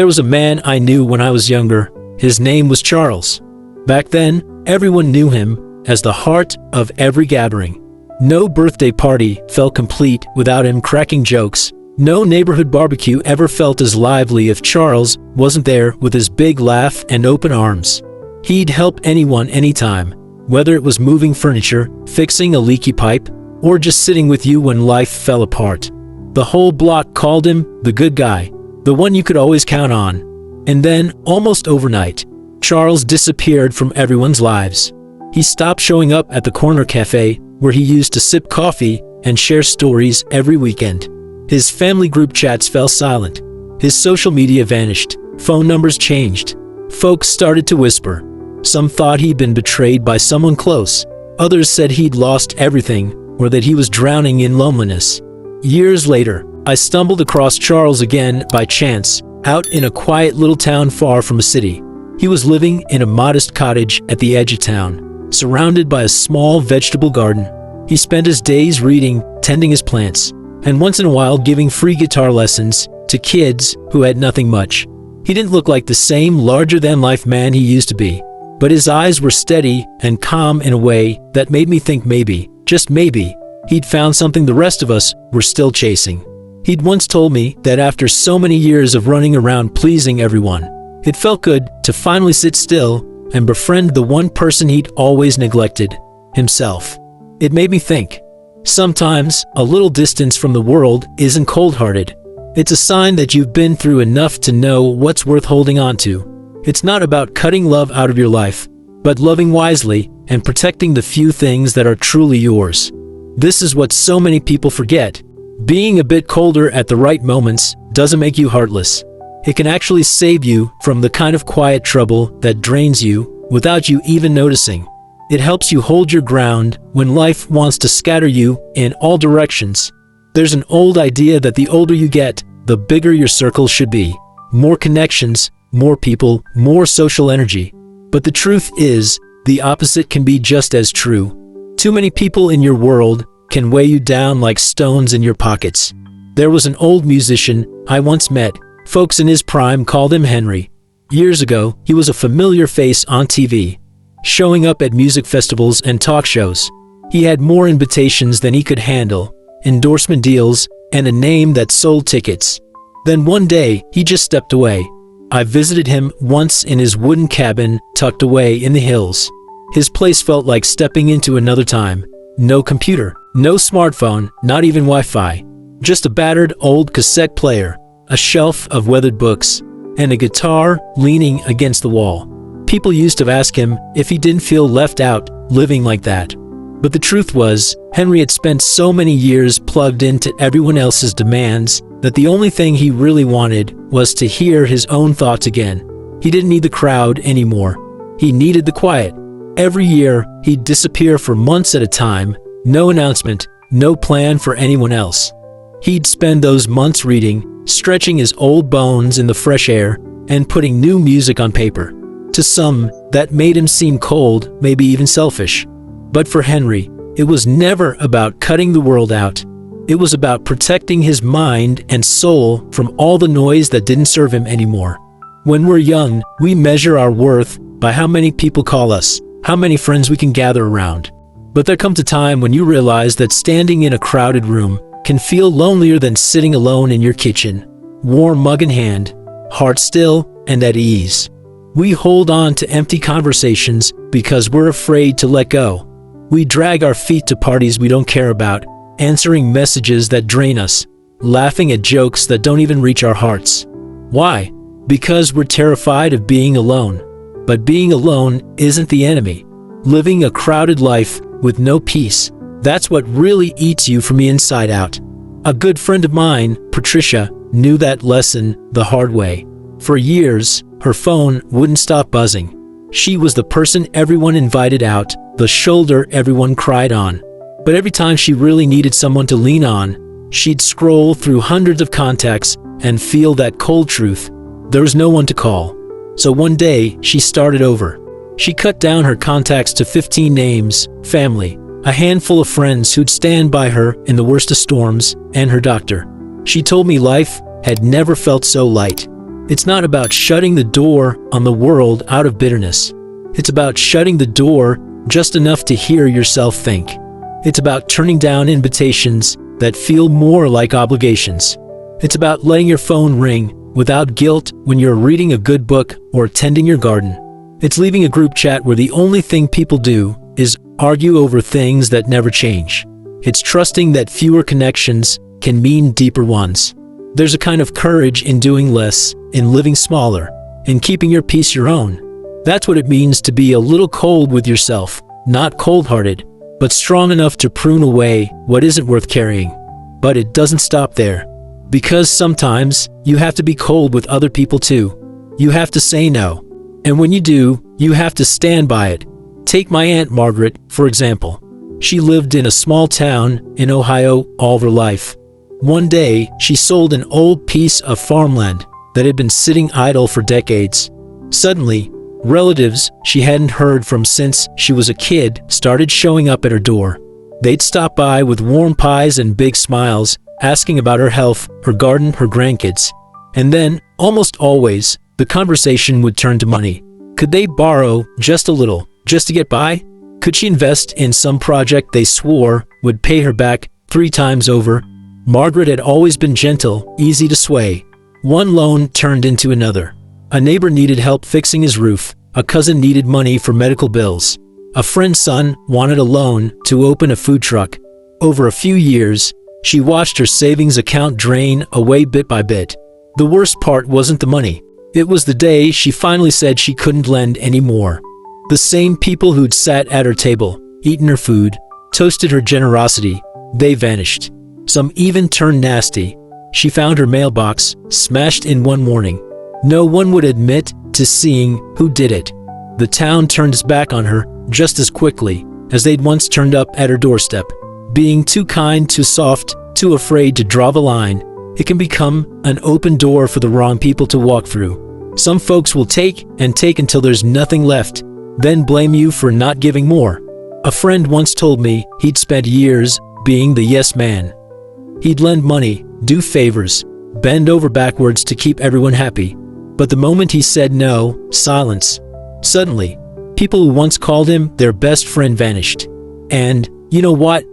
There was a man I knew when I was younger. His name was Charles. Back then, everyone knew him as the heart of every gathering. No birthday party felt complete without him cracking jokes. No neighborhood barbecue ever felt as lively if Charles wasn't there with his big laugh and open arms. He'd help anyone anytime, whether it was moving furniture, fixing a leaky pipe, or just sitting with you when life fell apart. The whole block called him the good guy, the one you could always count on. And then, almost overnight, Charles disappeared from everyone's lives. He stopped showing up at the corner cafe where he used to sip coffee and share stories every weekend. His family group chats fell silent. His social media vanished. Phone numbers changed. Folks started to whisper. Some thought he'd been betrayed by someone close. Others said he'd lost everything or that he was drowning in loneliness. Years later, I stumbled across Charles again by chance, out in a quiet little town far from a city. He was living in a modest cottage at the edge of town, surrounded by a small vegetable garden. He spent his days reading, tending his plants, and once in a while giving free guitar lessons to kids who had nothing much. He didn't look like the same larger-than-life man he used to be, but his eyes were steady and calm in a way that made me think maybe, just maybe, he'd found something the rest of us were still chasing. He'd once told me that after so many years of running around pleasing everyone, it felt good to finally sit still and befriend the one person he'd always neglected, himself. It made me think. Sometimes, a little distance from the world isn't cold-hearted. It's a sign that you've been through enough to know what's worth holding on to. It's not about cutting love out of your life, but loving wisely and protecting the few things that are truly yours. This is what so many people forget. Being a bit colder at the right moments doesn't make you heartless. It can actually save you from the kind of quiet trouble that drains you without you even noticing. It helps you hold your ground when life wants to scatter you in all directions. There's an old idea that the older you get, the bigger your circle should be. More connections, more people, more social energy. But the truth is, the opposite can be just as true. Too many people in your world can weigh you down like stones in your pockets. There was an old musician I once met. Folks in his prime called him Henry. Years ago, he was a familiar face on TV, showing up at music festivals and talk shows. He had more invitations than he could handle, endorsement deals, and a name that sold tickets. Then one day, he just stepped away. I visited him once in his wooden cabin tucked away in the hills. His place felt like stepping into another time. No computer, no smartphone, not even Wi-Fi. Just a battered old cassette player, a shelf of weathered books, and a guitar leaning against the wall. People used to ask him if he didn't feel left out living like that. But the truth was, Henry had spent so many years plugged into everyone else's demands that the only thing he really wanted was to hear his own thoughts again. He didn't need the crowd anymore. He needed the quiet. Every year, he'd disappear for months at a time, no announcement, no plan for anyone else. He'd spend those months reading, stretching his old bones in the fresh air, and putting new music on paper. To some, that made him seem cold, maybe even selfish. But for Henry, it was never about cutting the world out. It was about protecting his mind and soul from all the noise that didn't serve him anymore. When we're young, we measure our worth by how many people call us, how many friends we can gather around. But there comes a time when you realize that standing in a crowded room can feel lonelier than sitting alone in your kitchen, warm mug in hand, heart still and at ease. We hold on to empty conversations because we're afraid to let go. We drag our feet to parties we don't care about, answering messages that drain us, laughing at jokes that don't even reach our hearts. Why? Because we're terrified of being alone. But being alone isn't the enemy. Living a crowded life with no peace, that's what really eats you from the inside out. A good friend of mine, Patricia, knew that lesson the hard way. For years, her phone wouldn't stop buzzing. She was the person everyone invited out, the shoulder everyone cried on. But every time she really needed someone to lean on, she'd scroll through hundreds of contacts and feel that cold truth. There was no one to call. So one day, she started over. She cut down her contacts to 15 names, family, a handful of friends who'd stand by her in the worst of storms, and her doctor. She told me life had never felt so light. It's not about shutting the door on the world out of bitterness. It's about shutting the door just enough to hear yourself think. It's about turning down invitations that feel more like obligations. It's about letting your phone ring without guilt when you're reading a good book or tending your garden. It's leaving a group chat where the only thing people do is argue over things that never change. It's trusting that fewer connections can mean deeper ones. There's a kind of courage in doing less, in living smaller, in keeping your peace your own. That's what it means to be a little cold with yourself, not cold-hearted, but strong enough to prune away what isn't worth carrying. But it doesn't stop there. Because sometimes you have to be cold with other people too. You have to say no. And when you do, you have to stand by it. Take my Aunt Margaret, for example. She lived in a small town in Ohio all her life. One day, she sold an old piece of farmland that had been sitting idle for decades. Suddenly, relatives she hadn't heard from since she was a kid started showing up at her door. They'd stop by with warm pies and big smiles, asking about her health, her garden, her grandkids. And then, almost always, the conversation would turn to money. Could they borrow just a little, just to get by? Could she invest in some project they swore would pay her back 3 times over? Margaret had always been gentle, easy to sway. One loan turned into another. A neighbor needed help fixing his roof. A cousin needed money for medical bills. A friend's son wanted a loan to open a food truck. Over a few years, she watched her savings account drain away bit by bit. The worst part wasn't the money. It was the day she finally said she couldn't lend anymore. The same people who'd sat at her table, eaten her food, toasted her generosity, they vanished. Some even turned nasty. She found her mailbox smashed in one morning. No one would admit to seeing who did it. The town turned its back on her just as quickly as they'd once turned up at her doorstep. Being too kind, too soft, too afraid to draw the line, it can become an open door for the wrong people to walk through. Some folks will take and take until there's nothing left, then blame you for not giving more. A friend once told me he'd spent years being the yes man. He'd lend money, do favors, bend over backwards to keep everyone happy. But the moment he said no, silence. Suddenly, people who once called him their best friend vanished. And, you know what?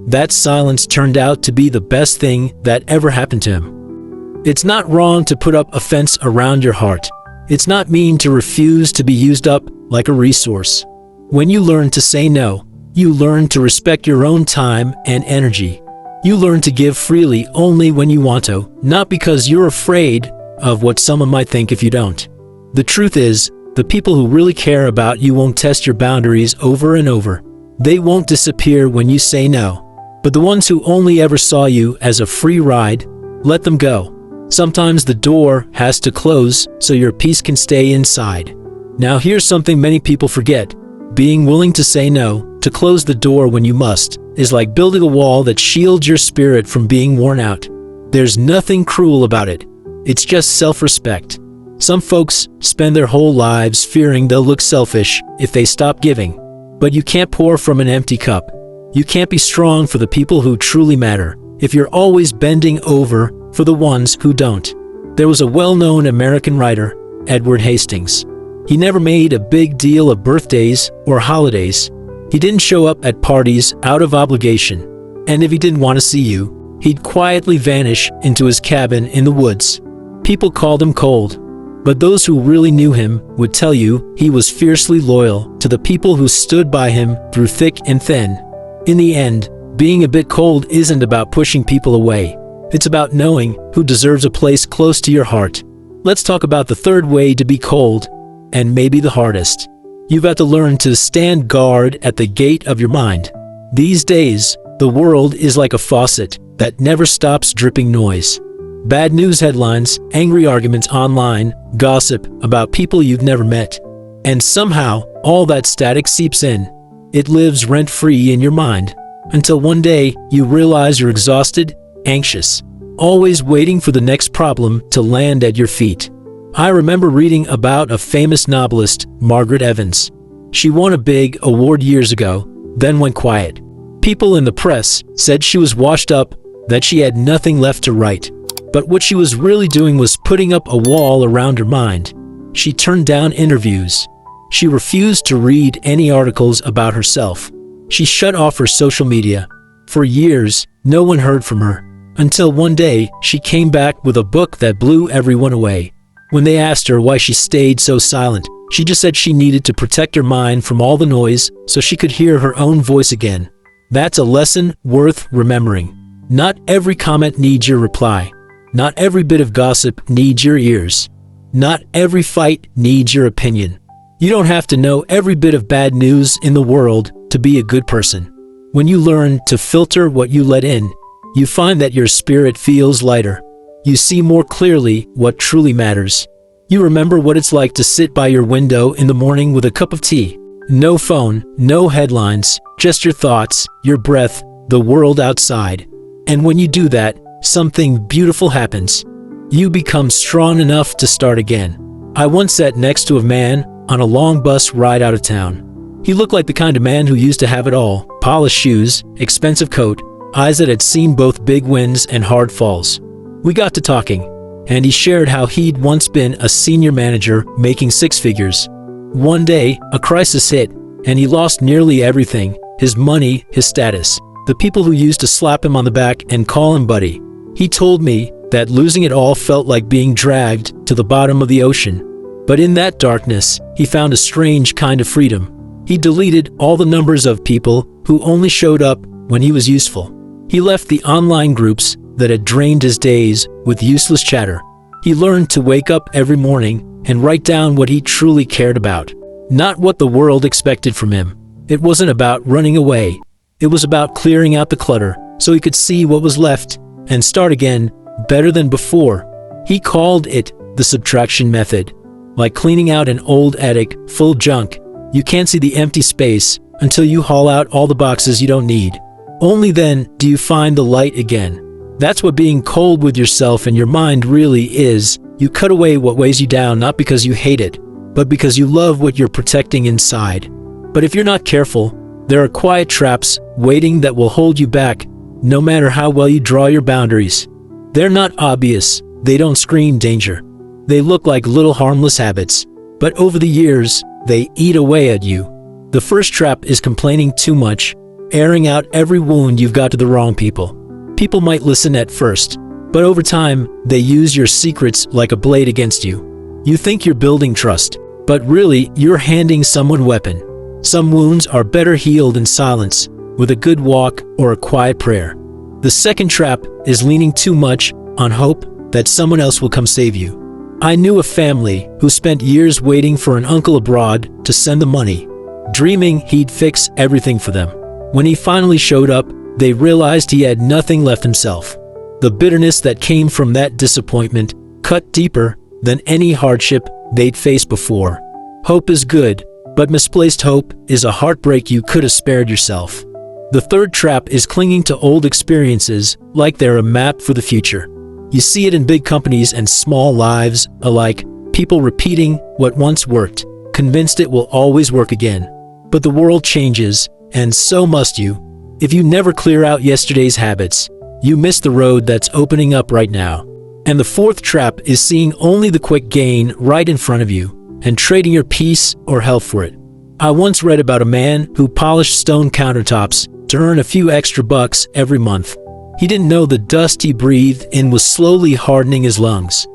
That silence turned out to be the best thing that ever happened to him. It's not wrong to put up a fence around your heart. It's not mean to refuse to be used up like a resource. When you learn to say no, you learn to respect your own time and energy. You learn to give freely only when you want to, not because you're afraid of what someone might think if you don't. The truth is, the people who really care about you won't test your boundaries over and over. They won't disappear when you say no. But the ones who only ever saw you as a free ride, let them go. Sometimes the door has to close so your peace can stay inside. Now here's something many people forget. Being willing to say no, to close the door when you must, is like building a wall that shields your spirit from being worn out. There's nothing cruel about it. It's just self-respect. Some folks spend their whole lives fearing they'll look selfish if they stop giving. But you can't pour from an empty cup. You can't be strong for the people who truly matter if you're always bending over for the ones who don't. There was a well-known American writer, Edward Hastings. He never made a big deal of birthdays or holidays. He didn't show up at parties out of obligation. And if he didn't want to see you, he'd quietly vanish into his cabin in the woods. People called him cold, but those who really knew him would tell you he was fiercely loyal to the people who stood by him through thick and thin. In the end, being a bit cold isn't about pushing people away. It's about knowing who deserves a place close to your heart. Let's talk about the third way to be cold, and maybe the hardest. You've got to learn to stand guard at the gate of your mind. These days, the world is like a faucet that never stops dripping noise. Bad news headlines, angry arguments online, gossip about people you've never met. And somehow, all that static seeps in. It lives rent-free in your mind, until one day you realize you're exhausted, anxious, always waiting for the next problem to land at your feet. I remember reading about a famous novelist, Margaret Evans. She won a big award years ago, then went quiet. People in the press said she was washed up, that she had nothing left to write. But what she was really doing was putting up a wall around her mind. She turned down interviews. She refused to read any articles about herself. She shut off her social media. For years, no one heard from her, until one day she came back with a book that blew everyone away. When they asked her why she stayed so silent, she just said she needed to protect her mind from all the noise so she could hear her own voice again. That's a lesson worth remembering. Not every comment needs your reply. Not every bit of gossip needs your ears. Not every fight needs your opinion. You don't have to know every bit of bad news in the world to be a good person. When you learn to filter what you let in, you find that your spirit feels lighter. You see more clearly what truly matters. You remember what it's like to sit by your window in the morning with a cup of tea. No phone, no headlines, just your thoughts, your breath, the world outside. And when you do that, something beautiful happens. You become strong enough to start again. I once sat next to a man on a long bus ride out of town. He looked like the kind of man who used to have it all: polished shoes, expensive coat, eyes that had seen both big wins and hard falls. We got to talking, and he shared how he'd once been a senior manager making six figures. One day, a crisis hit, and he lost nearly everything: his money, his status, the people who used to slap him on the back and call him buddy. He told me that losing it all felt like being dragged to the bottom of the ocean. But in that darkness, he found a strange kind of freedom. He deleted all the numbers of people who only showed up when he was useful. He left the online groups that had drained his days with useless chatter. He learned to wake up every morning and write down what he truly cared about, not what the world expected from him. It wasn't about running away. It was about clearing out the clutter so he could see what was left and start again better than before. He called it the subtraction method. Like cleaning out an old attic full of junk, you can't see the empty space until you haul out all the boxes you don't need. Only then do you find the light again. That's what being cold with yourself and your mind really is. You cut away what weighs you down, not because you hate it, but because you love what you're protecting inside. But if you're not careful, there are quiet traps waiting that will hold you back, no matter how well you draw your boundaries. They're not obvious. They don't scream danger. They look like little harmless habits, but over the years, they eat away at you. The first trap is complaining too much, airing out every wound you've got to the wrong people. People might listen at first, but over time, they use your secrets like a blade against you. You think you're building trust, but really, you're handing someone a weapon. Some wounds are better healed in silence, with a good walk or a quiet prayer. The second trap is leaning too much on hope that someone else will come save you. I knew a family who spent years waiting for an uncle abroad to send the money, dreaming he'd fix everything for them. When he finally showed up, they realized he had nothing left himself. The bitterness that came from that disappointment cut deeper than any hardship they'd faced before. Hope is good, but misplaced hope is a heartbreak you could have spared yourself. The third trap is clinging to old experiences like they're a map for the future. You see it in big companies and small lives alike, people repeating what once worked, convinced it will always work again. But the world changes, and so must you. If you never clear out yesterday's habits, you miss the road that's opening up right now. And the fourth trap is seeing only the quick gain right in front of you and trading your peace or health for it. I once read about a man who polished stone countertops to earn a few extra bucks every month. He didn't know the dust he breathed in was slowly hardening his lungs.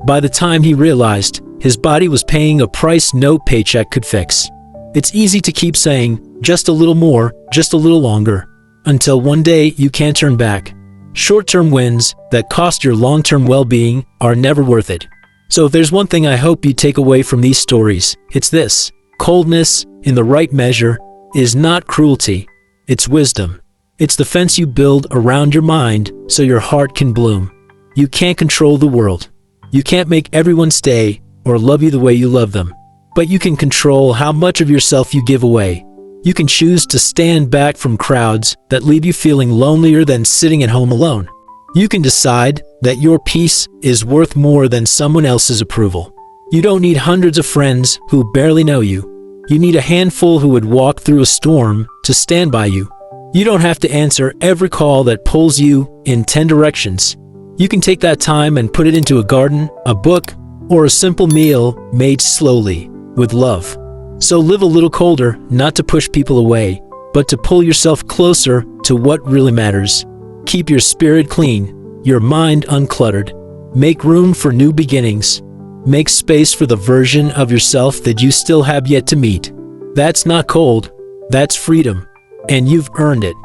By the time he realized, his body was paying a price no paycheck could fix. It's easy to keep saying, just a little more, just a little longer, until one day you can't turn back. Short-term wins that cost your long-term well-being are never worth it. So if there's one thing I hope you take away from these stories, it's this: coldness, in the right measure, is not cruelty, it's wisdom. It's the fence you build around your mind so your heart can bloom. You can't control the world. You can't make everyone stay or love you the way you love them. But you can control how much of yourself you give away. You can choose to stand back from crowds that leave you feeling lonelier than sitting at home alone. You can decide that your peace is worth more than someone else's approval. You don't need hundreds of friends who barely know you. You need a handful who would walk through a storm to stand by you. You don't have to answer every call that pulls you in 10 directions. You can take that time and put it into a garden, a book, or a simple meal made slowly, with love. So live a little colder, not to push people away, but to pull yourself closer to what really matters. Keep your spirit clean, your mind uncluttered. Make room for new beginnings. Make space for the version of yourself that you still have yet to meet. That's not cold, that's freedom, and you've earned it.